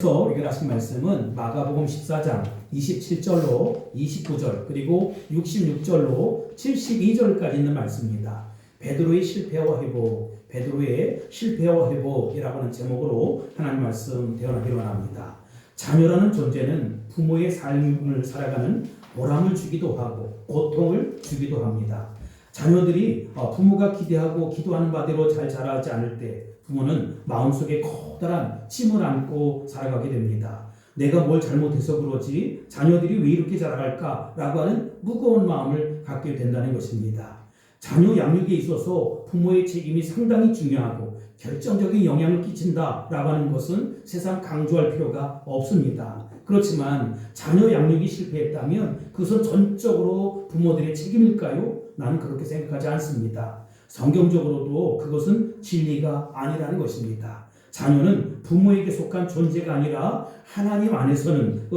그래서 우리가 하신 말씀은 마가복음 14장 27절로 29절 그리고 66절로 72절까지 있는 말씀입니다. 베드로의 실패와 회복, 베드로의 실패와 회복이라고 하는 제목으로 하나님 말씀 대언하기를 원합니다. 자녀라는 존재는 부모의 삶을 살아가는 보람을 주기도 하고 고통을 주기도 합니다. 자녀들이 부모가 기대하고 기도하는 바대로 잘 자라지 않을 때 부모는 마음속에 커다란 짐을 안고 살아가게 됩니다. 내가 뭘 잘못해서 그러지? 자녀들이 왜 이렇게 자라갈까라고 하는 무거운 마음을 갖게 된다는 것입니다. 자녀 양육에 있어서 부모의 책임이 상당히 중요하고 결정적인 영향을 끼친다라고 하는 것은 세상 강조할 필요가 없습니다. 그렇지만 자녀 양육이 실패했다면 그것은 전적으로 부모들의 책임일까요? 나는 그렇게 생각하지 않습니다. 성경적으로도 그것은 진리가 아니라는 것입니다. 자녀는 부모에게 속한 존재가 아니라 하나님 안에서는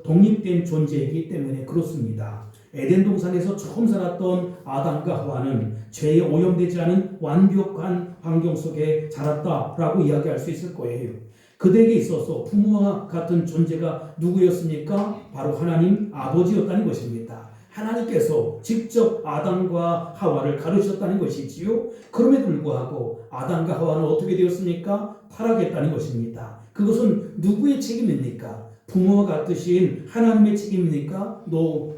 독립된 존재이기 때문에 그렇습니다. 에덴 동산에서 처음 살았던 아담과 하와는 죄에 오염되지 않은 완벽한 환경 속에 자랐다라고 이야기할 수 있을 거예요. 그들에게 있어서 부모와 같은 존재가 누구였습니까? 바로 하나님 아버지였다는 것입니다. 하나님께서 직접 아담과 하와를 가르쳤다는 것이지요. 그럼에도 불구하고 아담과 하와는 어떻게 되었습니까? 타락했다는 것입니다. 그것은 누구의 책임입니까? 부모와 같으신 하나님의 책임입니까?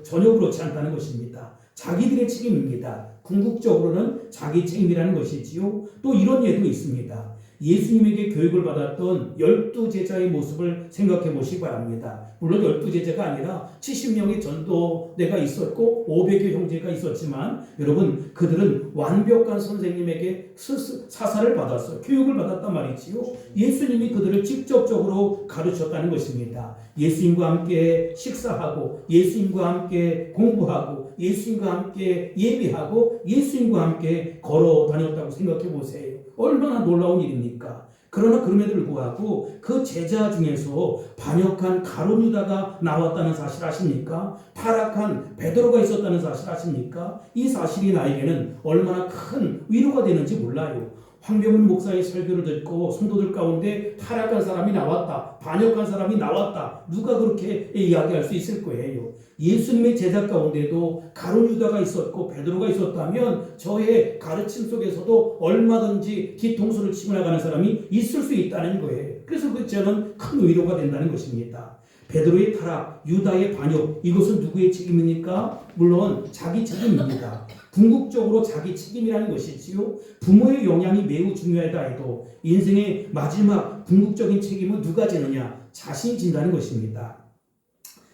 전혀 그렇지 않다는 것입니다. 자기들의 책임입니다. 궁극적으로는 자기 책임이라는 것이지요. 또 이런 예도 있습니다. 예수님에게 교육을 받았던 12제자의 모습을 생각해 보시기 바랍니다. 물론 12제자가 아니라 70명의 전도대가 있었고 500여 형제가 있었지만 여러분 그들은 완벽한 선생님에게 사사를 받았어요. 교육을 받았단 말이지요. 예수님이 그들을 직접적으로 가르쳤다는 것입니다. 예수님과 함께 식사하고 예수님과 함께 공부하고 예수님과 함께 예배하고 예수님과 함께 걸어 다녔다고 생각해 보세요. 얼마나 놀라운 일입니까? 그러나 그럼에도 불구하고 그 제자 중에서 반역한 가룟 유다가 나왔다는 사실 아십니까? 타락한 베드로가 있었다는 사실 아십니까? 이 사실이 나에게는 얼마나 큰 위로가 되는지 몰라요. 황병훈 목사의 설교를 듣고 성도들 가운데 타락한 사람이 나왔다, 반역한 사람이 나왔다, 누가 그렇게 이야기할 수 있을 거예요. 예수님의 제자 가운데도 가룟 유다가 있었고 베드로가 있었다면 저의 가르침 속에서도 얼마든지 뒤통수를 치고 나가는 사람이 있을 수 있다는 거예요. 그래서 저는 큰 위로가 된다는 것입니다. 베드로의 타락, 유다의 반역, 이것은 누구의 책임입니까? 물론 자기 책임입니다. 궁극적으로 자기 책임이라는 것이지요. 부모의 영향이 매우 중요하다 해도 인생의 마지막 궁극적인 책임은 누가 지느냐? 자신이 진다는 것입니다.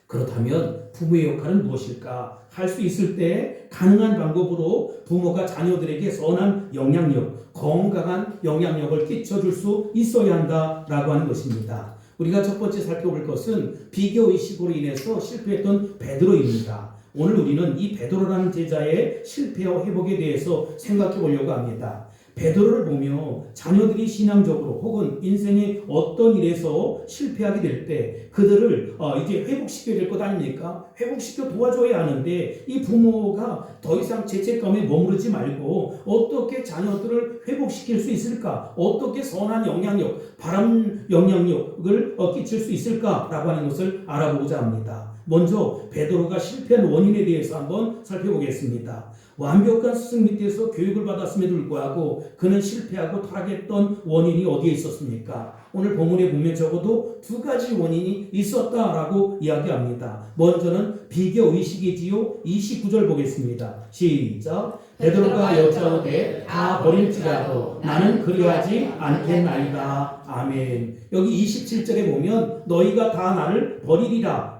그렇다면 부모의 역할은 무엇일까? 할 수 있을 때 가능한 방법으로 부모가 자녀들에게 선한 영향력, 건강한 영향력을 끼쳐줄 수 있어야 한다라고 하는 것입니다. 우리가 첫 번째 살펴볼 것은 비교의식으로 인해서 실패했던 베드로입니다. 오늘 우리는 이 베드로라는 제자의 실패와 회복에 대해서 생각해 보려고 합니다. 베드로를 보며 자녀들이 신앙적으로 혹은 인생의 어떤 일에서 실패하게 될 때 그들을 이제 회복시켜야 될 것 아닙니까? 회복시켜 도와줘야 하는데 이 부모가 더 이상 죄책감에 머무르지 말고 어떻게 자녀들을 회복시킬 수 있을까? 어떻게 선한 영향력, 바람 영향력을 끼칠 수 있을까라고 하는 것을 알아보고자 합니다. 먼저 베드로가 실패한 원인에 대해서 한번 살펴보겠습니다. 완벽한 스승 밑에서 교육을 받았음에도 불구하고 그는 실패하고 타락했던 원인이 어디에 있었습니까? 오늘 본문에 보면 적어도 두 가지 원인이 있었다라고 이야기합니다. 먼저는 비교의식이지요. 29절 보겠습니다. 시작. 베드로가 여짜오되 다 버릴지라도 나는 그리하지 않겠나이다. 아멘. 여기 27절에 보면 너희가 다 나를 버리리라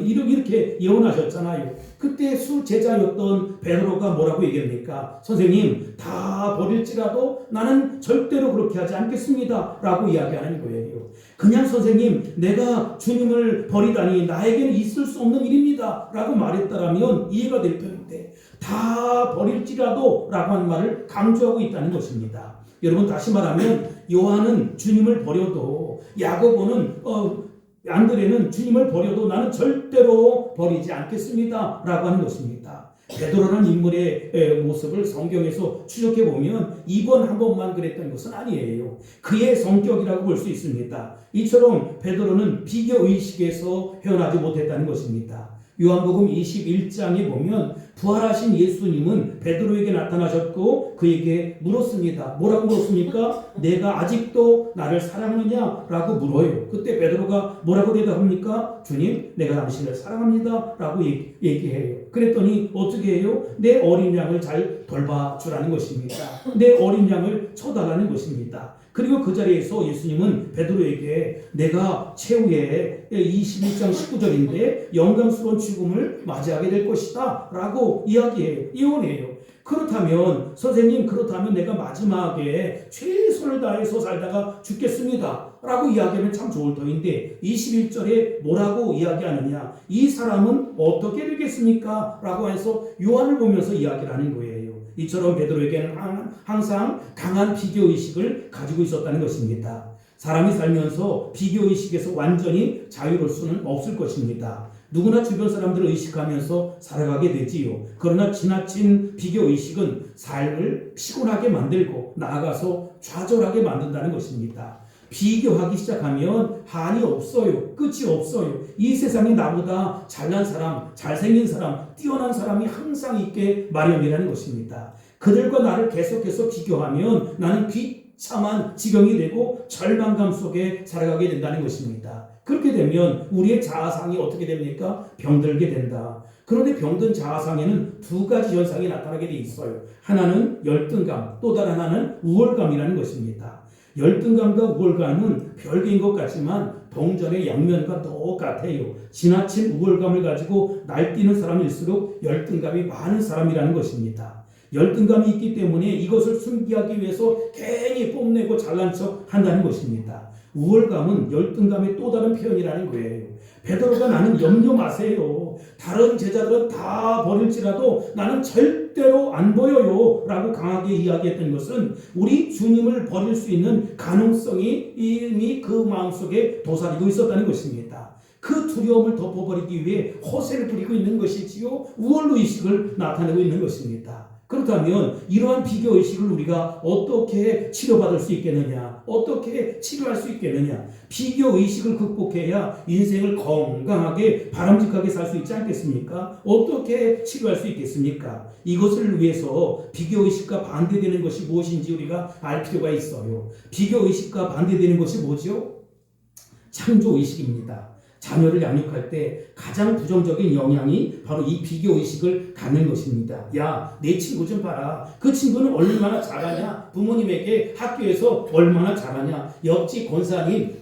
이렇게 예언하셨잖아요. 그때 수제자였던 베드로가 뭐라고 얘기합니까? 선생님 다 버릴지라도 나는 절대로 그렇게 하지 않겠습니다 라고 이야기하는 거예요. 그냥 선생님 내가 주님을 버리다니 나에게는 있을 수 없는 일입니다 라고 말했다라면 이해가 될 텐데 다 버릴지라도 라고 하는 말을 강조하고 있다는 것입니다. 여러분 다시 말하면 요한은 주님을 버려도 야고보는 안드레는 주님을 버려도 나는 절대로 버리지 않겠습니다 라고 하는 것입니다. 베드로라는 인물의 모습을 성경에서 추적해 보면 이번 한 번만 그랬던 것은 아니에요. 그의 성격이라고 볼 수 있습니다. 이처럼 베드로는 비교 의식에서 헤어나지 못했다는 것입니다. 요한복음 21장에 보면 부활하신 예수님은 베드로에게 나타나셨고 그에게 물었습니다. 뭐라고 물었습니까? 내가 아직도 나를 사랑하느냐? 라고 물어요. 그때 베드로가 뭐라고 대답합니까? 주님, 내가 당신을 사랑합니다. 라고 얘기해요. 그랬더니 어떻게 해요? 내 어린 양을 잘 돌봐주라는 것입니다. 내 어린 양을 쳐달라는 것입니다. 그리고 그 자리에서 예수님은 베드로에게 내가 최후에 21장 19절인데 영광스러운 죽음을 맞이하게 될 것이다 라고 이야기해요. 이혼해요. 그렇다면 선생님, 그렇다면 내가 마지막에 최선을 다해서 살다가 죽겠습니다 라고 이야기하면 참 좋을 터인데 21절에 뭐라고 이야기하느냐, 이 사람은 어떻게 되겠습니까? 라고 해서 요한을 보면서 이야기를 하는 거예요. 이처럼 베드로에게는 항상 강한 비교의식을 가지고 있었다는 것입니다. 사람이 살면서 비교의식에서 완전히 자유로울 수는 없을 것입니다. 누구나 주변 사람들을 의식하면서 살아가게 되지요. 그러나 지나친 비교의식은 삶을 피곤하게 만들고 나아가서 좌절하게 만든다는 것입니다. 비교하기 시작하면 한이 없어요. 끝이 없어요. 이 세상에 나보다 잘난 사람, 잘생긴 사람, 뛰어난 사람이 항상 있게 마련이라는 것입니다. 그들과 나를 계속해서 비교하면 나는 비참한 지경이 되고 절망감 속에 살아가게 된다는 것입니다. 그렇게 되면 우리의 자아상이 어떻게 됩니까? 병들게 된다. 그런데 병든 자아상에는 두 가지 현상이 나타나게 돼 있어요. 하나는 열등감, 또 다른 하나는 우월감이라는 것입니다. 열등감과 우월감은 별개인 것 같지만 동전의 양면과 똑같아요. 지나친 우월감을 가지고 날뛰는 사람일수록 열등감이 많은 사람이라는 것입니다. 열등감이 있기 때문에 이것을 숨기하기 위해서 괜히 뽐내고 잘난 척 한다는 것입니다. 우월감은 열등감의 또 다른 표현이라는 거예요. 베드로가 나는 염려 마세요. 다른 제자들은 다 버릴지라도 나는 절대로 안 보여요 라고 강하게 이야기했던 것은 우리 주님을 버릴 수 있는 가능성이 이미 그 마음속에 도사리고 있었다는 것입니다. 그 두려움을 덮어버리기 위해 허세를 부리고 있는 것이지요. 우월의식을 나타내고 있는 것입니다. 그렇다면 이러한 비교의식을 우리가 어떻게 치료받을 수 있겠느냐, 어떻게 치료할 수 있겠느냐. 비교의식을 극복해야 인생을 건강하게 바람직하게 살 수 있지 않겠습니까? 어떻게 치료할 수 있겠습니까? 이것을 위해서 비교의식과 반대되는 것이 무엇인지 우리가 알 필요가 있어요. 비교의식과 반대되는 것이 뭐죠? 창조의식입니다. 자녀를 양육할 때 가장 부정적인 영향이 바로 이 비교의식을 갖는 것입니다. 야, 내 친구 좀 봐라. 그 친구는 얼마나 잘하냐? 부모님에게 학교에서 얼마나 잘하냐? 옆집 권사님,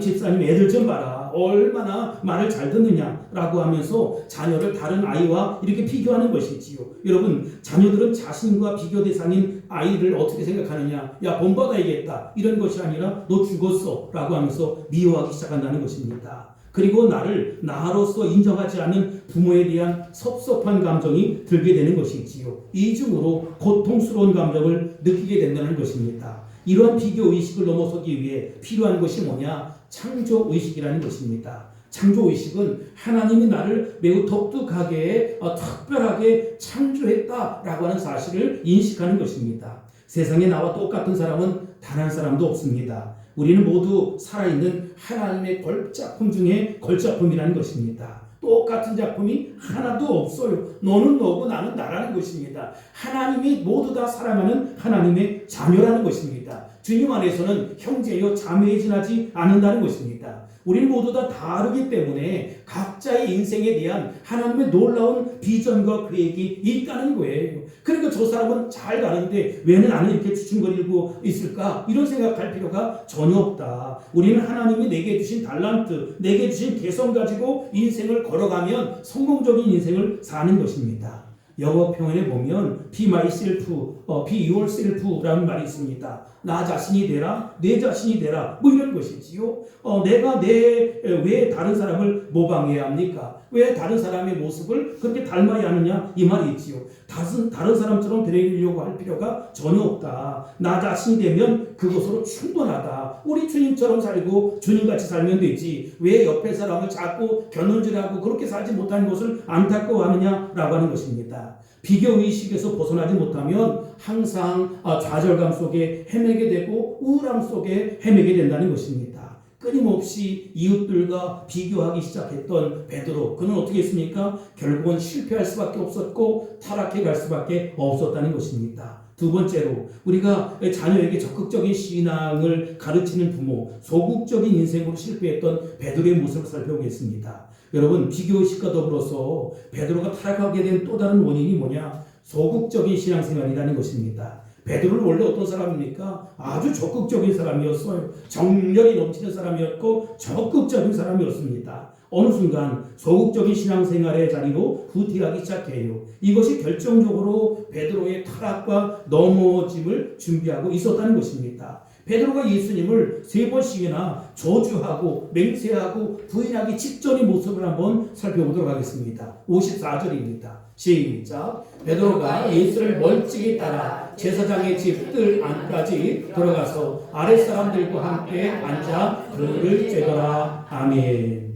집사님 애들 좀 봐라. 얼마나 말을 잘 듣느냐라고 하면서 자녀를 다른 아이와 이렇게 비교하는 것이지요. 여러분, 자녀들은 자신과 비교 대상인 아이를 어떻게 생각하느냐? 야, 본받아야겠다. 이런 것이 아니라 너 죽었어 라고 하면서 미워하기 시작한다는 것입니다. 그리고 나를 나로서 인정하지 않는 부모에 대한 섭섭한 감정이 들게 되는 것이지요. 이중으로 고통스러운 감정을 느끼게 된다는 것입니다. 이러한 비교의식을 넘어서기 위해 필요한 것이 뭐냐? 창조의식이라는 것입니다. 창조의식은 하나님이 나를 매우 독특하게 특별하게 창조했다라고 하는 사실을 인식하는 것입니다. 세상에 나와 똑같은 사람은 단 한 사람도 없습니다. 우리는 모두 살아있는 하나님의 걸작품 중에 걸작품이라는 것입니다. 똑같은 작품이 하나도 없어요. 너는 너고 나는 나라는 것입니다. 하나님이 모두 다 사랑하는 하나님의 자녀라는 것입니다. 주님 안에서는 형제요 자매에 지나지 않는다는 것입니다. 우리는 모두 다 다르기 때문에 각자의 인생에 대한 하나님의 놀라운 비전과 계획이 있다는 거예요. 그러니까 저 사람은 잘 가는데 왜 나는 이렇게 주춤거리고 있을까? 이런 생각할 필요가 전혀 없다. 우리는 하나님이 내게 주신 달란트, 내게 주신 개성 가지고 인생을 걸어가면 성공적인 인생을 사는 것입니다. 영어 표현에 보면 be myself, be yourself라는 말이 있습니다. 나 자신이 되라, 내 자신이 되라, 뭐 이런 것이지요. 내가 왜 다른 사람을 모방해야 합니까? 왜 다른 사람의 모습을 그렇게 닮아야 하느냐 이 말이 있지요. 다른 사람처럼 되려고 할 필요가 전혀 없다. 나 자신이 되면 그것으로 충분하다. 우리 주님처럼 살고 주님같이 살면 되지. 왜 옆에 사람을 자꾸 견눈질하고 그렇게 살지 못하는 것을 안타까워하느냐라고 하는 것입니다. 비교의식에서 벗어나지 못하면 항상 좌절감 속에 헤매게 되고 우울함 속에 헤매게 된다는 것입니다. 끊임없이 이웃들과 비교하기 시작했던 베드로, 그는 어떻게 했습니까? 결국은 실패할 수밖에 없었고 타락해 갈 수밖에 없었다는 것입니다. 두 번째로 우리가 자녀에게 적극적인 신앙을 가르치는 부모, 소극적인 인생으로 실패했던 베드로의 모습을 살펴보겠습니다. 여러분, 비교의식과 더불어서 베드로가 타락하게 된 또 다른 원인이 뭐냐? 소극적인 신앙생활이라는 것입니다. 베드로는 원래 어떤 사람입니까? 아주 적극적인 사람이었어요. 정열이 넘치는 사람이었고 적극적인 사람이었습니다. 어느 순간 소극적인 신앙생활의 자리로 후퇴하기 시작해요. 이것이 결정적으로 베드로의 타락과 넘어짐을 준비하고 있었다는 것입니다. 베드로가 예수님을 3번씩이나 저주하고 맹세하고 부인하기 직전의 모습을 한번 살펴보도록 하겠습니다. 54절입니다. 시작. 베드로가 예수를 멀찍이 따라 제사장의 집 뜰 안까지 들어가서 아랫사람들과 함께 앉아 그를 쬐더라. 아멘.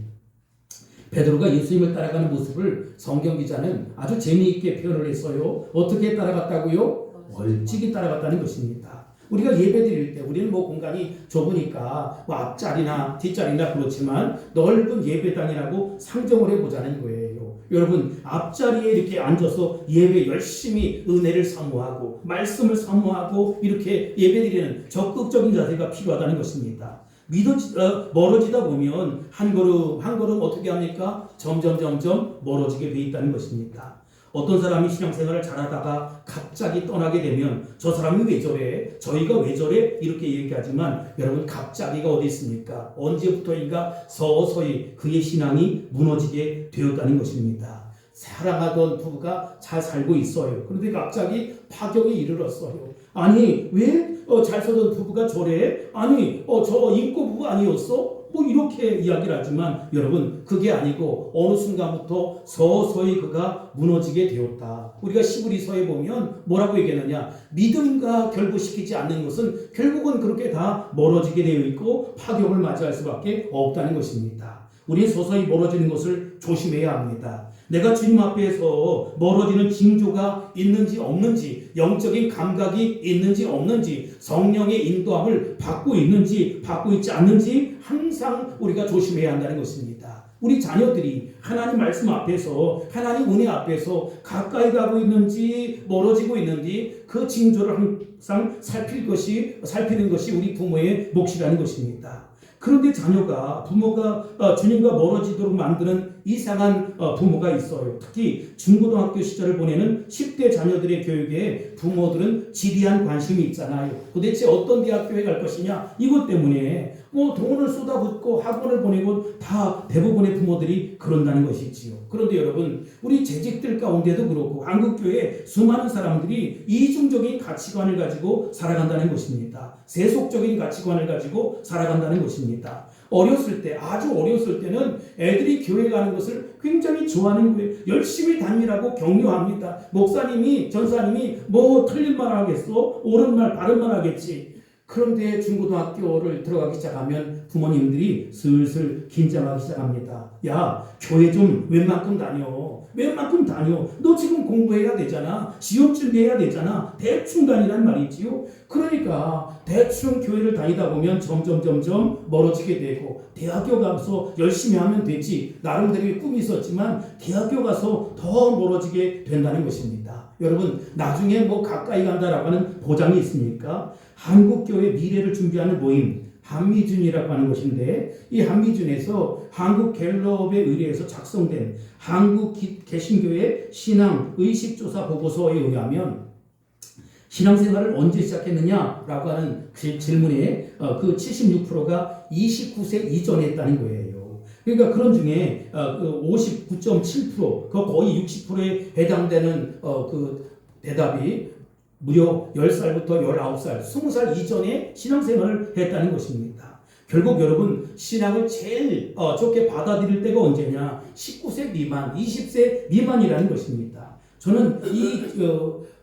베드로가 예수님을 따라가는 모습을 성경 기자는 아주 재미있게 표현을 했어요. 어떻게 따라갔다고요? 멀찍이 따라갔다는 것입니다. 우리가 예배 드릴 때 우리는 공간이 좁으니까 앞자리나 뒷자리나 그렇지만 넓은 예배당이라고 상정을 해보자는 거예요. 여러분, 앞자리에 이렇게 앉아서 예배 열심히 은혜를 사모하고 말씀을 사모하고 이렇게 예배 드리는 적극적인 자세가 필요하다는 것입니다. 멀어지다 보면 한 걸음 한 걸음 어떻게 합니까? 점점 멀어지게 돼 있다는 것입니다. 어떤 사람이 신앙생활을 잘하다가 갑자기 떠나게 되면 저 사람이 왜 저래? 저희가 왜 저래? 이렇게 얘기하지만 여러분, 갑자기가 어디 있습니까? 언제부터인가 서서히 그의 신앙이 무너지게 되었다는 것입니다. 사랑하던 부부가 잘 살고 있어요. 그런데 갑자기 파경에 이르렀어요. 아니, 왜 잘 살던 부부가 저래? 아니, 저 인고 부부 아니었어? 이렇게 이야기를 하지만 여러분, 그게 아니고 어느 순간부터 서서히 그가 무너지게 되었다. 우리가 시브리서에 보면 뭐라고 얘기하느냐? 믿음과 결부시키지 않는 것은 결국은 그렇게 다 멀어지게 되어 있고 파격을 맞이할 수밖에 없다는 것입니다. 우리는 서서히 멀어지는 것을 조심해야 합니다. 내가 주님 앞에서 멀어지는 징조가 있는지 없는지, 영적인 감각이 있는지 없는지, 성령의 인도함을 받고 있는지 받고 있지 않는지 항상 우리가 조심해야 한다는 것입니다. 우리 자녀들이 하나님 말씀 앞에서, 하나님 은혜 앞에서 가까이 가고 있는지 멀어지고 있는지 그 징조를 항상 살피는 것이 우리 부모의 몫이라는 것입니다. 그런데 부모가 주님과 멀어지도록 만드는 이상한 부모가 있어요. 특히 중고등학교 시절을 보내는 10대 자녀들의 교육에 부모들은 지리한 관심이 있잖아요. 도대체 어떤 대학교에 갈 것이냐, 이것 때문에 돈을 쏟아붓고 학원을 보내고 다 대부분의 부모들이 그런다는 것이지요. 그런데 여러분, 우리 재직들 가운데도 그렇고 한국교회 수많은 사람들이 이중적인 가치관을 가지고 살아간다는 것입니다. 세속적인 가치관을 가지고 살아간다는 것입니다. 아주 어렸을 때는 애들이 교회 가는 것을 굉장히 좋아하는 거예요. 열심히 다니라고 격려합니다. 목사님이, 전사님이 틀린 말 하겠어? 옳은 말, 바른 말 하겠지. 그런데 중고등학교를 들어가기 시작하면 부모님들이 슬슬 긴장하기 시작합니다. 야, 교회 좀 웬만큼 다녀. 너 지금 공부해야 되잖아. 시험 준비해야 되잖아. 대충 다니란 말이지요. 그러니까 대충 교회를 다니다 보면 점점 멀어지게 되고, 대학교 가서 열심히 하면 되지. 나름대로의 꿈이 있었지만 대학교 가서 더 멀어지게 된다는 것입니다. 여러분, 나중에 가까이 간다라고 하는 보장이 있습니까? 한국교회 미래를 준비하는 모임, 한미준이라고 하는 것인데, 이 한미준에서 한국갤럽에 의뢰해서 작성된 한국개신교회 신앙의식조사 보고서에 의하면 신앙생활을 언제 시작했느냐라고 하는 질문에 그 76%가 29세 이전에 했다는 거예요. 그러니까 그런 중에 59.7%, 거의 60%에 해당되는 그 대답이 무려 10살부터 19살, 20살 이전에 신앙생활을 했다는 것입니다. 결국 여러분 신앙을 제일 좋게 받아들일 때가 언제냐? 19세 미만, 20세 미만이라는 것입니다. 저는 이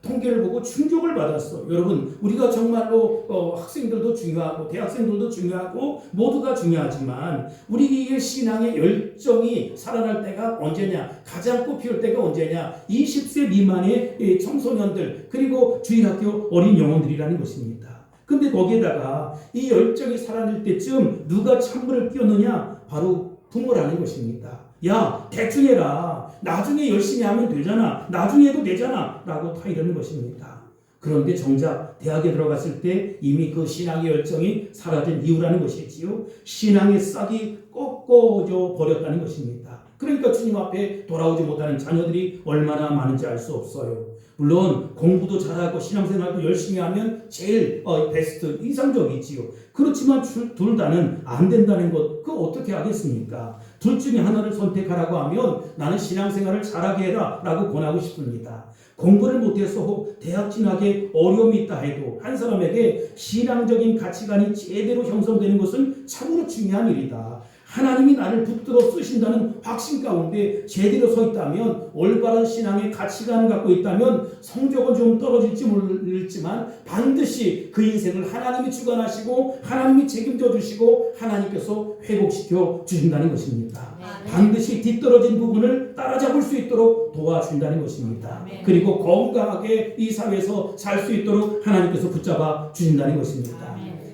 통계를 보고 충격을 받았어요. 여러분 우리가 정말로 학생들도 중요하고 대학생들도 중요하고 모두가 중요하지만 우리의 신앙의 열정이 살아날 때가 언제냐? 가장 꽃피울 때가 언제냐? 20세 미만의 청소년들 그리고 주일학교 어린 영혼들이라는 것입니다. 근데 거기에다가 이 열정이 살아날 때쯤 누가 찬물을 끼얹느냐? 바로 부모라는 것입니다. 야 대충 해라. 나중에 열심히 하면 되잖아. 나중에 해도 되잖아. 라고 다 이러는 것입니다. 그런데 정작 대학에 들어갔을 때 이미 그 신앙의 열정이 사라진 이유라는 것이지요. 신앙의 싹이 꺾어져 버렸다는 것입니다. 그러니까 주님 앞에 돌아오지 못하는 자녀들이 얼마나 많은지 알 수 없어요. 물론 공부도 잘하고 신앙생활도 열심히 하면 제일 베스트 이상적이지요. 그렇지만 둘 다는 안 된다는 것 그거 어떻게 하겠습니까? 둘 중에 하나를 선택하라고 하면 나는 신앙생활을 잘하게 해라 라고 권하고 싶습니다. 공부를 못해서 대학 진학에 어려움이 있다 해도 한 사람에게 신앙적인 가치관이 제대로 형성되는 것은 참으로 중요한 일이다. 하나님이 나를 붙들어 쓰신다는 확신 가운데 제대로 서 있다면 올바른 신앙의 가치관을 갖고 있다면 성적은 좀 떨어질지 모르지만 반드시 그 인생을 하나님이 주관하시고 하나님이 책임져 주시고 하나님께서 회복시켜 주신다는 것입니다. 반드시 뒤떨어진 부분을 따라잡을 수 있도록 도와준다는 것입니다. 그리고 건강하게 이 사회에서 살 수 있도록 하나님께서 붙잡아 주신다는 것입니다.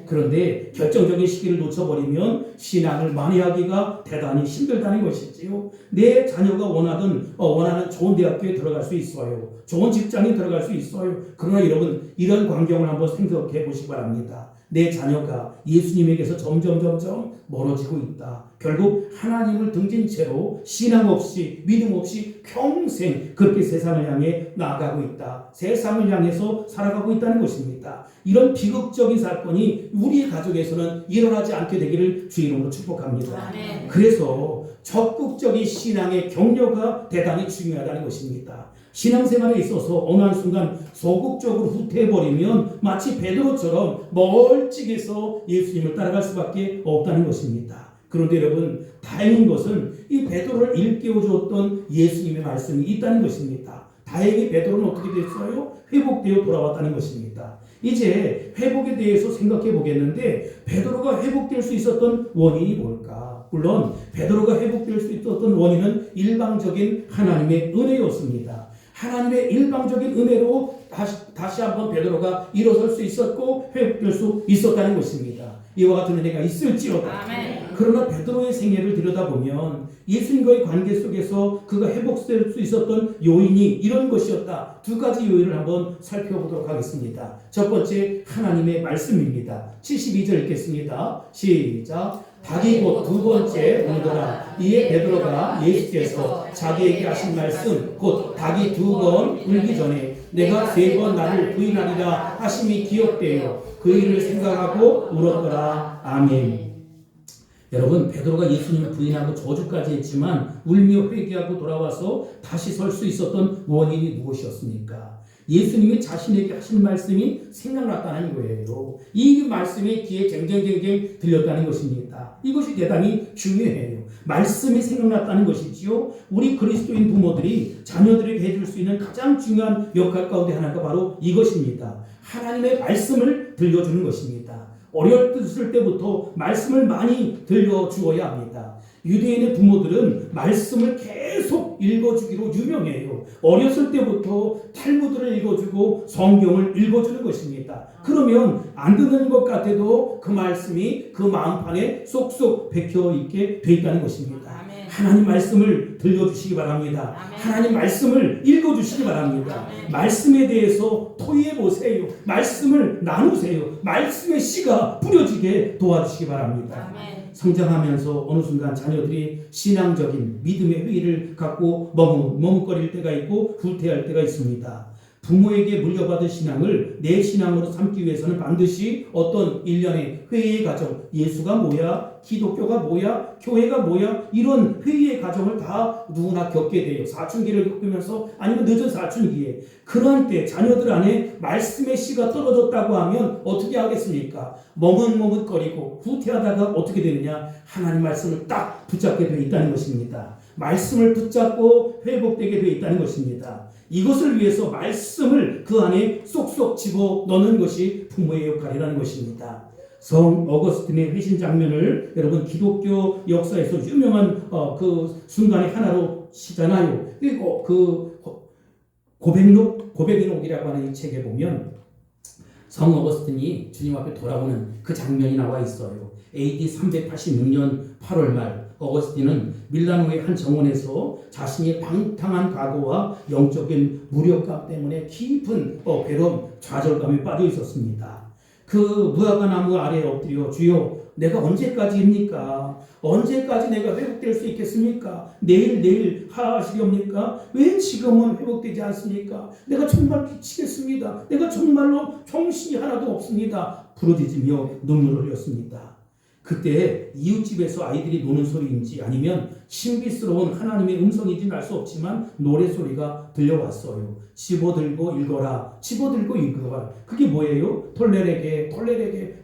그런데 결정적인 시기를 놓쳐버리면 신앙을 만회하기가 대단히 힘들다는 것이지요. 내 자녀가 원하는 좋은 대학교에 들어갈 수 있어요. 좋은 직장에 들어갈 수 있어요. 그러나 여러분 이런 광경을 한번 생각해 보시기 바랍니다. 내 자녀가 예수님에게서 점점 멀어지고 있다. 결국 하나님을 등진 채로 신앙 없이 믿음 없이 평생 그렇게 세상을 향해 나아가고 있다. 세상을 향해서 살아가고 있다는 것입니다. 이런 비극적인 사건이 우리 가족에서는 일어나지 않게 되기를 주 이름으로 축복합니다. 그래서 적극적인 신앙의 격려가 대단히 중요하다는 것입니다. 신앙생활에 있어서 어느 한순간 소극적으로 후퇴해버리면 마치 베드로처럼 멀찍이서 예수님을 따라갈 수밖에 없다는 것입니다. 그런데 여러분 다행인 것은 이 베드로를 일깨워주었던 예수님의 말씀이 있다는 것입니다. 다행히 베드로는 어떻게 됐어요? 회복되어 돌아왔다는 것입니다. 이제 회복에 대해서 생각해 보겠는데 베드로가 회복될 수 있었던 원인이 뭘까? 물론 베드로가 회복될 수 있었던 원인은 일방적인 하나님의 은혜였습니다. 하나님의 일방적인 은혜로 다시 한번 베드로가 일어설 수 있었고 회복될 수 있었다는 것입니다. 이와 같은 은혜가 있을지어다. 그러나 베드로의 생애를 들여다보면 예수님과의 관계 속에서 그가 회복될 수 있었던 요인이 이런 것이었다. 두 가지 요인을 한번 살펴보도록 하겠습니다. 첫 번째 하나님의 말씀입니다. 72절 읽겠습니다. 시작. 닭이 곧 두 번째 울더라. 이에 베드로가 예수께서 자기에게 하신 말씀 곧 닭이 두 번 울기 전에 내가 세 번 나를 부인하리라 하심이 기억되어 그 일을 생각하고 울었더라. 아멘. 여러분 베드로가 예수님을 부인하고 저주까지 했지만 울며 회개하고 돌아와서 다시 설 수 있었던 원인이 무엇이었습니까? 예수님이 자신에게 하신 말씀이 생각났다는 거예요. 이 말씀이 귀에 쟁쟁쟁쟁 들렸다는 것입니다. 이것이 대단히 중요해요. 말씀이 생각났다는 것이지요. 우리 그리스도인 부모들이 자녀들에게 해줄 수 있는 가장 중요한 역할 가운데 하나가 바로 이것입니다. 하나님의 말씀을 들려주는 것입니다. 어렸을 때부터 말씀을 많이 들려주어야 합니다. 유대인의 부모들은 말씀을 계속 읽어주기로 유명해요. 어렸을 때부터 탈무드를 읽어주고 성경을 읽어주는 것입니다. 그러면 안 듣는 것 같아도 그 말씀이 그 마음판에 쏙쏙 박혀있게 돼 있다는 것입니다. 하나님 말씀을 들려주시기 바랍니다. 하나님 말씀을 읽어주시기 바랍니다. 말씀에 대해서 토의해보세요. 말씀을 나누세요. 말씀의 씨가 뿌려지게 도와주시기 바랍니다. 성장하면서 어느 순간 자녀들이 신앙적인 믿음의 회의를 갖고 머뭇거릴 때가 있고 후퇴할 때가 있습니다. 부모에게 물려받은 신앙을 내 신앙으로 삼기 위해서는 반드시 어떤 일련의 회의의 과정, 예수가 뭐야? 기독교가 뭐야? 교회가 뭐야? 이런 회의의 과정을 다 누구나 겪게 돼요. 사춘기를 겪으면서 아니면 늦은 사춘기에. 그런 때 자녀들 안에 말씀의 씨가 떨어졌다고 하면 어떻게 하겠습니까? 머뭇머뭇거리고 후퇴하다가 어떻게 되느냐? 하나님 말씀을 딱 붙잡게 되어 있다는 것입니다. 말씀을 붙잡고 회복되게 되어 있다는 것입니다. 이것을 위해서 말씀을 그 안에 쏙쏙 집어넣는 것이 부모의 역할이라는 것입니다. 성 어거스틴의 회신 장면을 여러분 기독교 역사에서 유명한 그 순간의 하나로 치잖아요. 그리고 그 고백의 녹이라고 하는 이 책에 보면 성 어거스틴이 주님 앞에 돌아오는 그 장면이 나와 있어요. AD 386년 8월 말 어거스틴은 밀라노의 한 정원에서 자신의 방탕한 과거와 영적인 무력감 때문에 깊은 괴로움, 좌절감에 빠져 있었습니다. 그 무화과 나무 아래에 엎드려 주여 내가 언제까지입니까? 언제까지 내가 회복될 수 있겠습니까? 내일 하시렵니까? 왜 지금은 회복되지 않습니까? 내가 정말 미치겠습니다. 내가 정말로 정신이 하나도 없습니다. 부르짖으며 눈물을 흘렸습니다. 그때 이웃집에서 아이들이 노는 소리인지 아니면 신비스러운 하나님의 음성인지는 알 수 없지만 노래소리가 들려왔어요. 집어들고 읽어라. 집어들고 읽어라. 그게 뭐예요? 톨레레게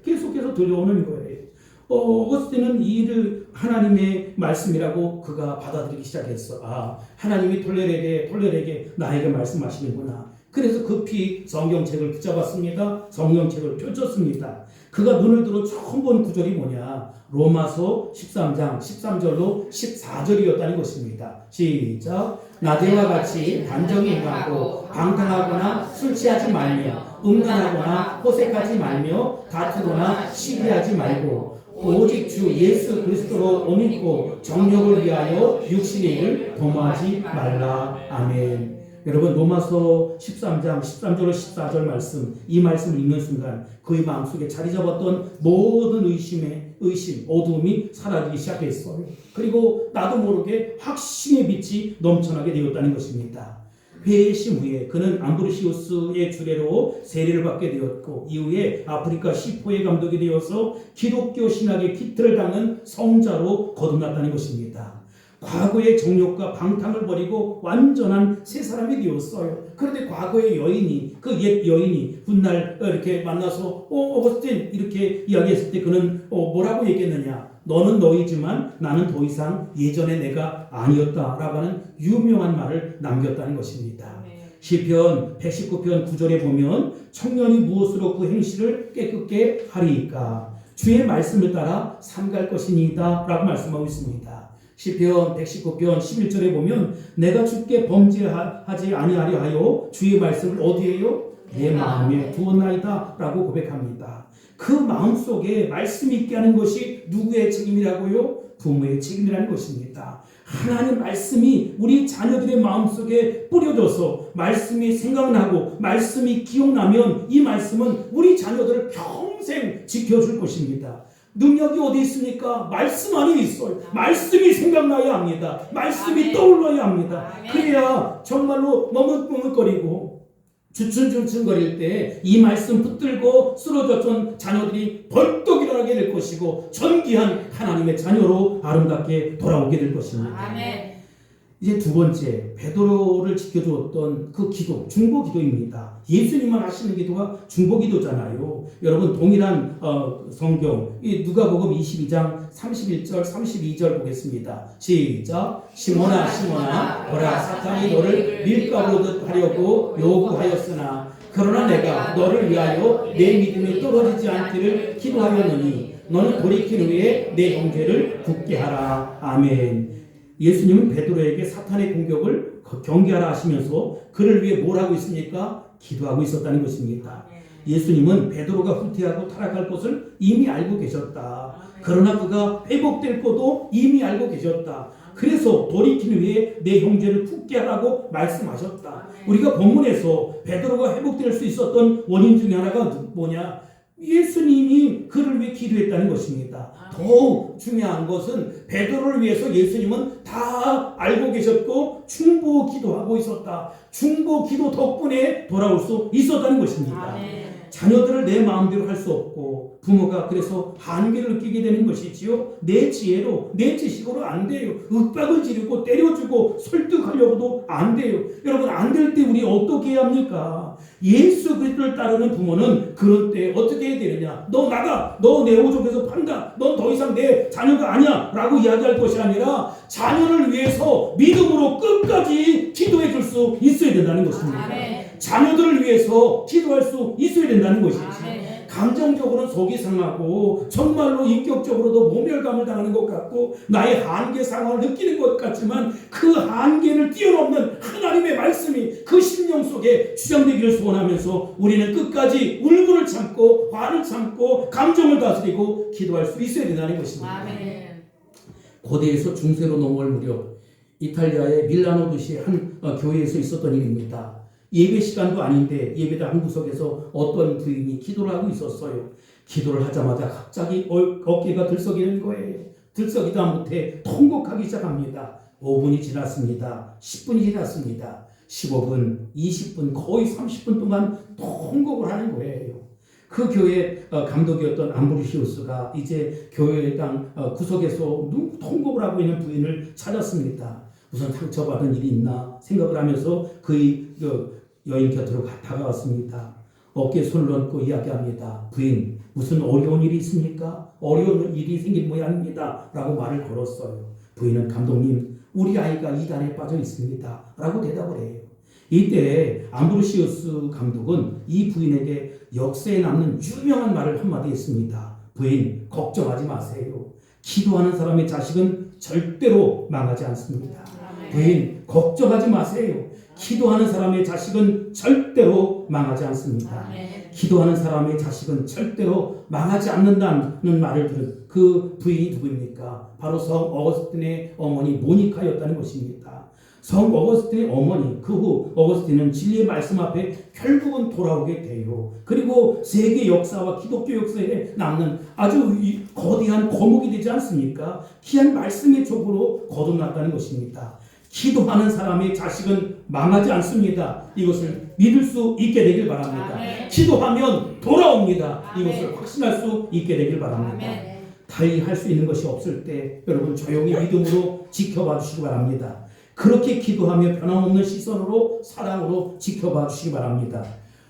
계속해서 들려오는 거예요. 어거스틴은 이 일을 하나님의 말씀이라고 그가 받아들이기 시작했어. 아, 하나님이 톨레레게 나에게 말씀하시는구나. 그래서 급히 성경책을 붙잡았습니다. 성경책을 펼쳤습니다. 그가 눈을 들어 처음 본 구절이 뭐냐? 로마서 13장 13절로 14절이었다는 것입니다. 시작. 낮에와 같이 단정히 행하고 방탕하거나 술 취하지 말며 음란하거나 호색하지 말며 다투거나 시기하지 말고 오직 주 예수 그리스도로 옷 입고 정욕을 위하여 육신의 일을 도모하지 말라. 아멘. 여러분 로마서 13장 13절로 14절 말씀, 이 말씀을 읽는 순간 그의 마음속에 자리 잡았던 모든 의심, 어두움이 사라지기 시작했어요. 그리고 나도 모르게 확신의 빛이 넘쳐나게 되었다는 것입니다. 회심 후에 그는 암브로시우스의 주례로 세례를 받게 되었고 이후에 아프리카 시포의 감독이 되어서 기독교 신학의 기틀을 닦는 성자로 거듭났다는 것입니다. 과거의 정욕과 방탕을 버리고 완전한 새 사람이 되었어요. 그런데 과거의 여인이, 그 옛 여인이 훗날 이렇게 만나서 어거스틴 이렇게 이야기했을 때 그는 뭐라고 얘기했느냐? 너는 너이지만 나는 더 이상 예전의 내가 아니었다라고 하는 유명한 말을 남겼다는 것입니다. 시편 119편 9절에 보면 청년이 무엇으로 그 행실을 깨끗게 하리이까? 주의 말씀을 따라 삼갈 것이니이다 라고 말씀하고 있습니다. 시편 119편 11절에 보면 내가 주께 범죄하지 아니하려 하여 주의 말씀을 어디에요? 내 마음에 두었나이다 라고 고백합니다. 그 마음속에 말씀 있게 하는 것이 누구의 책임이라고요? 부모의 책임이라는 것입니다. 하나님 말씀이 우리 자녀들의 마음속에 뿌려져서 말씀이 생각나고 말씀이 기억나면 이 말씀은 우리 자녀들을 평생 지켜줄 것입니다. 능력이 어디 있습니까? 말씀 안에 있어요. 말씀이 생각나야 합니다. 말씀이 떠올라야 합니다. 그래야 정말로 머뭇머뭇거리고 주춤주춤거릴 때 이 말씀 붙들고 쓰러졌던 자녀들이 벌떡 일어나게 될 것이고 존귀한 하나님의 자녀로 아름답게 돌아오게 될 것입니다. 아멘. 이제 두 번째, 베드로를 지켜주었던 그 기도, 중보기도입니다. 예수님만 하시는 기도가 중보기도잖아요. 여러분 동일한 성경, 이 누가복음 22장 31절 32절 보겠습니다. 시작. 시몬아 시몬아 보라 사탄이 너를 밀가루듯 하려고 요구하였으나 그러나 내가 너를 위하여 내 믿음이 떨어지지 않기를 기도하였느니 너는 돌이킨 후에 내 형제를 굳게 하라. 아멘. 예수님은 베드로에게 사탄의 공격을 경계하라 하시면서 그를 위해 뭘 하고 있습니까? 기도하고 있었다는 것입니다. 예수님은 베드로가 후퇴하고 타락할 것을 이미 알고 계셨다. 그러나 그가 회복될 것도 이미 알고 계셨다. 그래서 돌이킨 후에 내 형제를 굳게 하라고 말씀하셨다. 우리가 본문에서 베드로가 회복될 수 있었던 원인 중에 하나가 뭐냐? 예수님이 그를 위해 기도했다는 것입니다. 더욱 중요한 것은 베드로를 위해서 예수님은 다 알고 계셨고 중보 기도하고 있었다. 중보 기도 덕분에 돌아올 수 있었다는 것입니다. 자녀들을 내 마음대로 할 수 없고 부모가 그래서 한계를 느끼게 되는 것이지요. 내 지혜로 내 지식으로 안 돼요. 윽박을 지르고 때려주고 설득하려고도 안 돼요. 여러분 안 될 때 우리 어떻게 해야 합니까? 예수 그리스도를 따르는 부모는 그럴 때 어떻게 해야 되느냐? 너 나가, 너 내 오족에서 판다, 넌 더 이상 내 자녀가 아니야 라고 이야기할 것이 아니라 자녀를 위해서 믿음으로 끝까지 기도해 줄 수 있어야 된다는 것입니다. 자녀들을 위해서 기도할 수 있어야 된다는 것이지. 감정적으로는 속이 상하고 정말로 인격적으로도 모멸감을 당하는 것 같고 나의 한계 상황을 느끼는 것 같지만 그 한계를 뛰어넘는 하나님의 말씀이 그 심령 속에 주장되기를 소원하면서 우리는 끝까지 울분을 참고 화를 참고 감정을 다스리고 기도할 수 있어야 된다는 것입니다. 고대에서 중세로 넘어올 무렵 이탈리아의 밀라노 도시의 한 교회에서 있었던 일입니다. 예배 시간도 아닌데 예배당 한 구석에서 어떤 부인이 기도를 하고 있었어요. 기도를 하자마자 갑자기 어깨가 들썩이는 거예요. 들썩이다 못해 통곡하기 시작합니다. 5분이 지났습니다. 10분이 지났습니다. 15분, 20분, 거의 30분 동안 통곡을 하는 거예요. 그 교회 감독이었던 암브로시우스가 이제 교회당 구석에서 통곡을 하고 있는 부인을 찾았습니다. 무슨 상처받은 일이 있나 생각을 하면서 그 여인 곁으로 다가왔습니다. 어깨에 손을 얹고 이야기합니다. 부인, 무슨 어려운 일이 있습니까? 어려운 일이 생긴 모양입니다. 라고 말을 걸었어요. 부인은 감독님, 우리 아이가 이단에 빠져 있습니다. 라고 대답을 해요. 이때 암브로시우스 감독은 이 부인에게 역사에 남는 유명한 말을 한마디 했습니다. 부인, 걱정하지 마세요. 기도하는 사람의 자식은 절대로 망하지 않습니다. 부인, 걱정하지 마세요. 기도하는 사람의 자식은 절대로 망하지 않습니다. 기도하는 사람의 자식은 절대로 망하지 않는다는 말을 들은 그 부인이 누구입니까? 바로 성 어거스틴의 어머니 모니카였다는 것입니다. 성 어거스틴의 어머니, 그 후 어거스틴은 진리의 말씀 앞에 결국은 돌아오게 돼요. 그리고 세계 역사와 기독교 역사에 남는 아주 거대한 거목이 되지 않습니까? 귀한 말씀의 족으로 거듭났다는 것입니다. 기도하는 사람의 자식은 망하지 않습니다. 이것을 믿을 수 있게 되길 바랍니다. 기도하면 돌아옵니다. 이것을 확신할 수 있게 되길 바랍니다. 달리 할 수 있는 것이 없을 때 여러분 조용히 믿음으로 지켜봐 주시기 바랍니다. 그렇게 기도하며 변함없는 시선으로 사랑으로 지켜봐 주시기 바랍니다.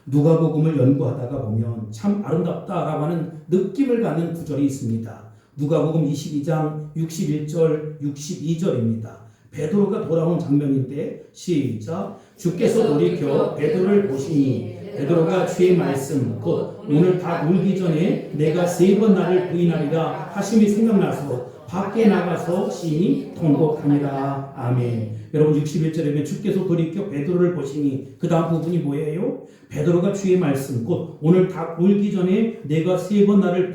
누가복음을 연구하다가 보면 참 아름답다라고 하는 느낌을 갖는 구절이 있습니다. 누가복음 22장 61절 62절입니다. 베드로가 돌아온 장면인데 시작. 주께서 돌이켜 베드로를 보시니 베드로가 주의 말씀 곧 오늘 다 울기 전에 내가 3번 나를 부인하리라 하심이 생각나서 밖에 나가서 심히 통곡하니라. 아멘. 여러분 61절에 보면 주께서 돌이켜 베드로를 보시니 그 다음 부분이 뭐예요? 베드로가 주의 말씀 곧 오늘 다 울기 전에 내가 3번 나를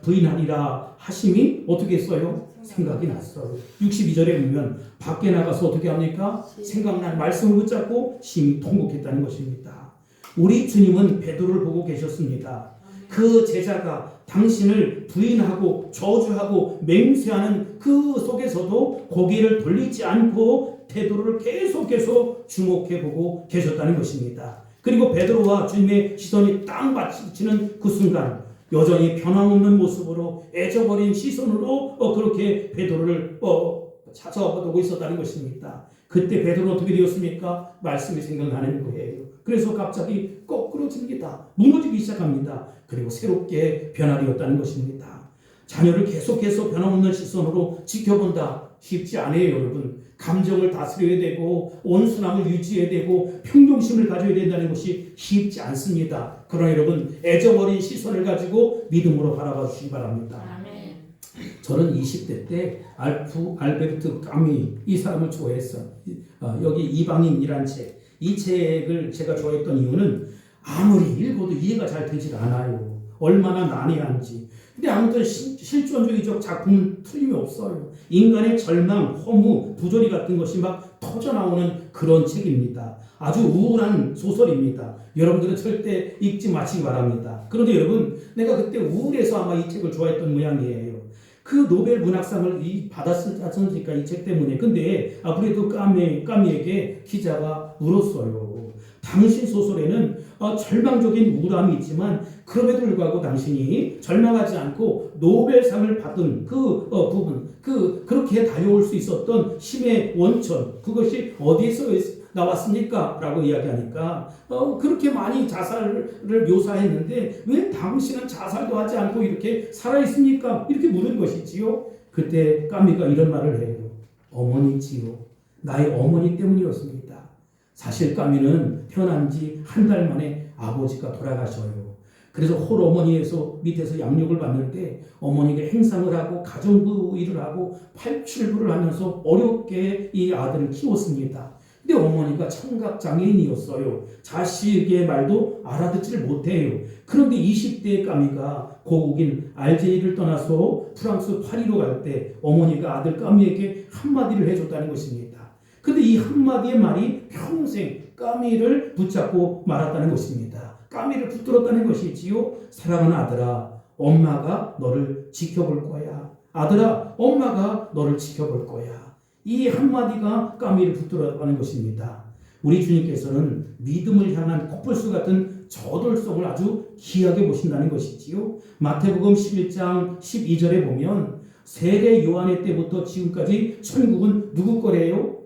부인하리라 하심이 어떻게 했어요? 생각이 났어요. 62절에 보면 밖에 나가서 어떻게 합니까? 생각난 말씀을 붙잡고 심히 통곡했다는 것입니다. 우리 주님은 베드로를 보고 계셨습니다. 그 제자가 당신을 부인하고 저주하고 맹세하는 그 속에서도 고개를 돌리지 않고 베드로를 계속해서 주목해보고 계셨다는 것입니다. 그리고 베드로와 주님의 시선이 딱 마주치는 그 순간 여전히 변함없는 모습으로 애정어린 시선으로 그렇게 베드로를 찾아보고 있었다는 것입니다. 그때 베드로는 어떻게 되었습니까? 말씀이 생각나는 거예요. 그래서 갑자기 거꾸로집니다. 무너지기 시작합니다. 그리고 새롭게 변화되었다는 것입니다. 자녀를 계속해서 변함없는 시선으로 지켜본다. 쉽지 않아요, 여러분. 감정을 다스려야 되고 온순함을 유지해야 되고 평정심을 가져야 된다는 것이 쉽지 않습니다. 그러나 여러분 애정어린 시선을 가지고 믿음으로 바라봐 주시기 바랍니다. 아멘. 저는 20대 때 알베르트 까미 이 사람을 좋아했어요. 여기 이방인이란 책. 이 책을 제가 좋아했던 이유는 아무리 읽어도 이해가 잘 되질 않아요. 얼마나 난해한지. 근데 아무튼 실존주의적 작품은 틀림이 없어요. 인간의 절망, 허무, 부조리 같은 것이 막 터져나오는 그런 책입니다. 아주 우울한 소설입니다. 여러분들은 절대 읽지 마시기 바랍니다. 그런데 여러분, 내가 그때 우울해서 아마 이 책을 좋아했던 모양이에요. 그 노벨 문학상을 받았지 않습니까? 이 책 때문에. 근데 아무래도 까미에게 기자가 물었어요. 당신 소설에는 절망적인 우울함이 있지만 그럼에도 불구하고 당신이 절망하지 않고 노벨상을 받은 그 부분, 그렇게 달려올 수 있었던 힘의 원천, 그것이 어디에서 나왔습니까? 라고 이야기하니까 그렇게 많이 자살을 묘사했는데 왜 당신은 자살도 하지 않고 이렇게 살아있습니까? 이렇게 물은 것이지요. 그때 까미가 이런 말을 해요. 어머니지요. 나의 어머니 때문이었습니다. 사실 까미는 태어난 지 한 달 만에 아버지가 돌아가셔요. 그래서 홀어머니에서 밑에서 양육을 받는데 어머니가 행상을 하고 가정부 일을 하고 팔출부를 하면서 어렵게 이 아들을 키웠습니다. 근데 어머니가 청각장애인이었어요. 자식의 말도 알아듣지를 못해요. 그런데 20대의 까미가 고국인 알제리를 떠나서 프랑스 파리로 갈 때 어머니가 아들 까미에게 한마디를 해줬다는 것입니다. 근데 이 한마디의 말이 평생 까미를 붙잡고 말았다는 것입니다. 까미를 붙들었다는 것이지요. 사랑하는 아들아, 엄마가 너를 지켜볼 거야. 아들아, 엄마가 너를 지켜볼 거야. 이 한마디가 까미를 붙들었다는 것입니다. 우리 주님께서는 믿음을 향한 코뿔소 같은 저돌성을 아주 귀하게 보신다는 것이지요. 마태복음 11장 12절에 보면 세례 요한의 때부터 지금까지 천국은 누구 거래요?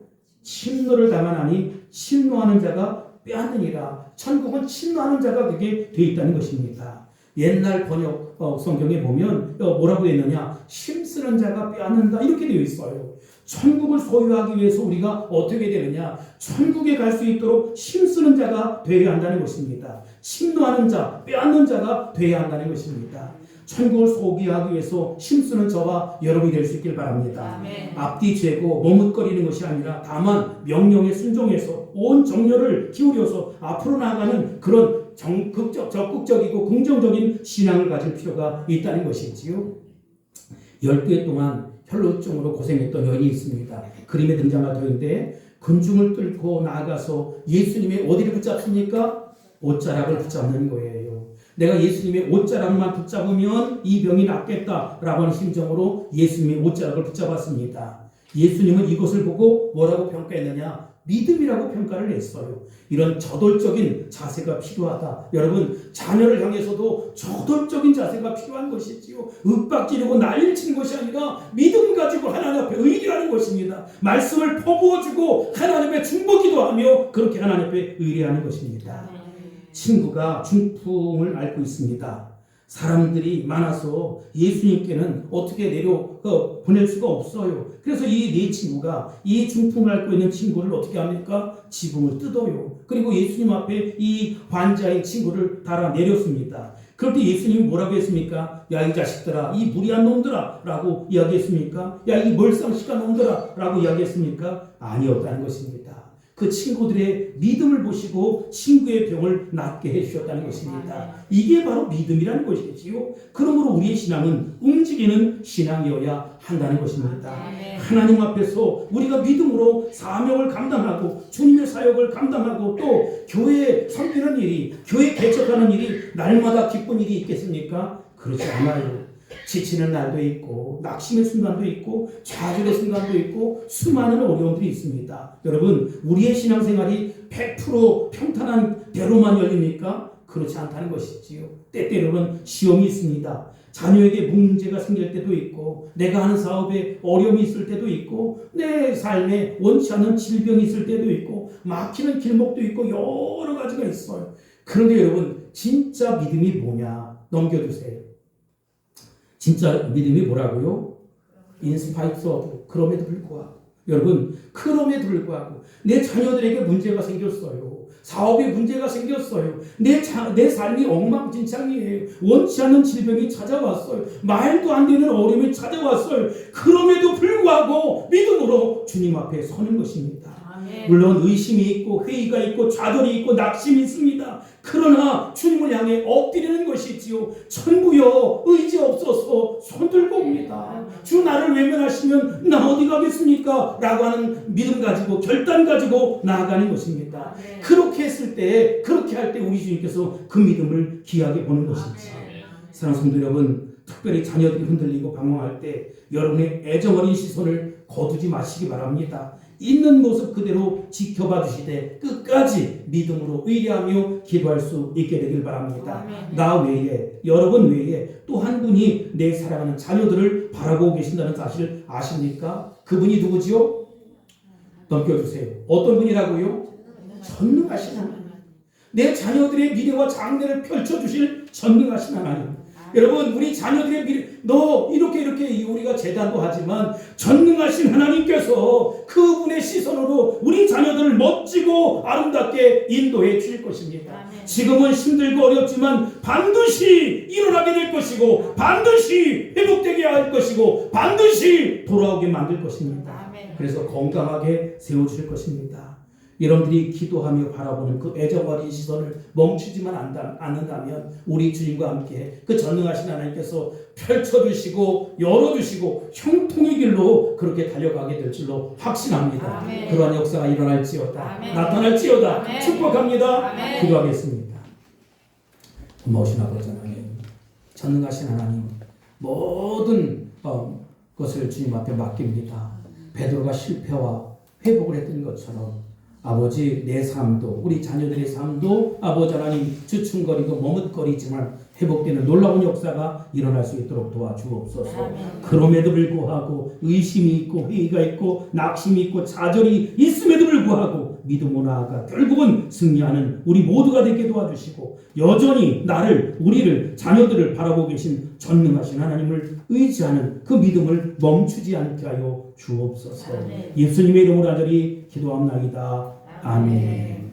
침노를 당하나니 침노하는 자가 빼앗느니라. 천국은 침노하는 자가 그게 되어 있다는 것입니다. 옛날 번역 성경에 보면 뭐라고 했느냐? 힘쓰는 자가 빼앗는다 이렇게 되어 있어요. 천국을 소유하기 위해서 우리가 어떻게 되느냐? 천국에 갈 수 있도록 힘쓰는 자가 되어야 한다는 것입니다. 침노하는 자, 빼앗는 자가 되어야 한다는 것입니다. 천국을 소유하기 위해서 힘쓰는 저와 여러분이 될 수 있길 바랍니다. 아멘. 앞뒤 재고 머뭇거리는 것이 아니라 다만 명령에 순종해서 온 정열을 기울여서 앞으로 나아가는 그런 적극적이고 긍정적인 신앙을 가질 필요가 있다는 것이지요. 12해 동안 혈루증으로 고생했던 여인이 있습니다. 그림에 등장할 터인데 근중을 뚫고 나아가서 예수님의 어디를 붙잡습니까? 옷자락을 붙잡는 거예요. 내가 예수님의 옷자락만 붙잡으면 이 병이 낫겠다라고 하는 심정으로 예수님의 옷자락을 붙잡았습니다. 예수님은 이것을 보고 뭐라고 평가했느냐? 믿음이라고 평가를 했어요. 이런 저돌적인 자세가 필요하다. 여러분, 자녀를 향해서도 저돌적인 자세가 필요한 것이지요. 윽박지르고 난리를 치는 것이 아니라 믿음 가지고 하나님 앞에 의리하는 것입니다. 말씀을 퍼부어주고 하나님 앞에 중보기도하며 그렇게 하나님 앞에 의리하는 것입니다. 친구가 중풍을 앓고 있습니다. 사람들이 많아서 예수님께는 어떻게 보낼 수가 없어요. 그래서 이 네 친구가 이 중풍을 앓고 있는 친구를 어떻게 합니까? 지붕을 뜯어요. 그리고 예수님 앞에 이 환자의 친구를 달아 내렸습니다. 그럴 때 예수님이 뭐라고 했습니까? 야, 이 자식들아, 이 무리한 놈들아 라고 이야기했습니까? 야, 이 멀상시간 놈들아 라고 이야기했습니까? 아니었다는 것입니다. 그 친구들의 믿음을 보시고 친구의 병을 낫게 해주셨다는 것입니다. 이게 바로 믿음이라는 것이지요. 그러므로 우리의 신앙은 움직이는 신앙이어야 한다는 것입니다. 하나님 앞에서 우리가 믿음으로 사명을 감당하고 주님의 사역을 감당하고 또 교회 섬기는 일이, 교회 개척하는 일이 날마다 기쁜 일이 있겠습니까? 그렇지 않아요. 지치는 날도 있고 낙심의 순간도 있고 좌절의 순간도 있고 수많은 어려움들이 있습니다. 여러분, 우리의 신앙생활이 100% 평탄한 대로만 열립니까? 그렇지 않다는 것이지요. 때때로는 시험이 있습니다. 자녀에게 문제가 생길 때도 있고 내가 하는 사업에 어려움이 있을 때도 있고 내 삶에 원치 않는 질병이 있을 때도 있고 막히는 길목도 있고 여러 가지가 있어요. 그런데 여러분, 진짜 믿음이 뭐냐? 넘겨주세요. 진짜 믿음이 뭐라고요? In spite of, 그럼에도 불구하고. 여러분, 그럼에도 불구하고 내 자녀들에게 문제가 생겼어요. 사업에 문제가 생겼어요. 내 삶이 엉망진창이에요. 원치 않는 질병이 찾아왔어요. 말도 안 되는 어려움이 찾아왔어요. 그럼에도 불구하고 믿음으로 주님 앞에 서는 것입니다. 물론 의심이 있고 회의가 있고 좌절이 있고 낙심이 있습니다. 그러나 주님을 향해 엎드리는 것이지요. 전부여 의지 없어서 손들고 옵니다. 주 나를 외면하시면 나 어디 가겠습니까? 라고 하는 믿음 가지고 결단 가지고 나아가는 것입니다. 그렇게 했을 때, 그렇게 할 때 우리 주님께서 그 믿음을 귀하게 보는 것이지. 사랑하는 성도 여러분, 특별히 자녀들이 흔들리고 방황할 때 여러분의 애정어린 시선을 거두지 마시기 바랍니다. 있는 모습 그대로 지켜봐 주시되 끝까지 믿음으로 의뢰하며 기도할 수 있게 되길 바랍니다. 나 외에, 여러분 외에 또 한 분이 내 사랑하는 자녀들을 바라보고 계신다는 사실을 아십니까? 그분이 누구지요? 넘겨주세요. 어떤 분이라고요? 전능하신 하나님. 내 자녀들의 미래와 장래를 펼쳐주실 전능하신 하나님. 여러분, 우리 자녀들의 미래, 이렇게 우리가 재단도 하지만 전능하신 하나님께서 그분의 시선으로 우리 자녀들을 멋지고 아름답게 인도해 주실 것입니다. 지금은 힘들고 어렵지만 반드시 일어나게 될 것이고 반드시 회복되게 할 것이고 반드시 돌아오게 만들 것입니다. 그래서 건강하게 세워주실 것입니다. 여러분들이 기도하며 바라보는 그 애정어린 시선을 멈추지만 않는다면 우리 주님과 함께 그 전능하신 하나님께서 펼쳐주시고 열어주시고 형통의 길로 그렇게 달려가게 될 줄로 확신합니다. 아멘. 그러한 역사가 일어날지어다. 아멘. 나타날지어다. 아멘. 축복합니다. 아멘. 기도하겠습니다. 고마우신 아버지 하나님, 전능하신 하나님, 모든 것을 주님 앞에 맡깁니다. 베드로가 실패와 회복을 했던 것처럼 아버지, 내 삶도 우리 자녀들의 삶도 아버지 하나님 주춤거리고 머뭇거리지만 회복되는 놀라운 역사가 일어날 수 있도록 도와주옵소서. 아멘. 그럼에도 불구하고 의심이 있고 회의가 있고 낙심이 있고 좌절이 있음에도 불구하고 믿음으로 나아가 결국은 승리하는 우리 모두가 되게 도와주시고 여전히 우리를 자녀들을 바라보고 계신 전능하신 하나님을 의지하는 그 믿음을 멈추지 않게 하여 주옵소서. 아멘. 예수님의 이름으로 간절히 기도합나이다. 아멘.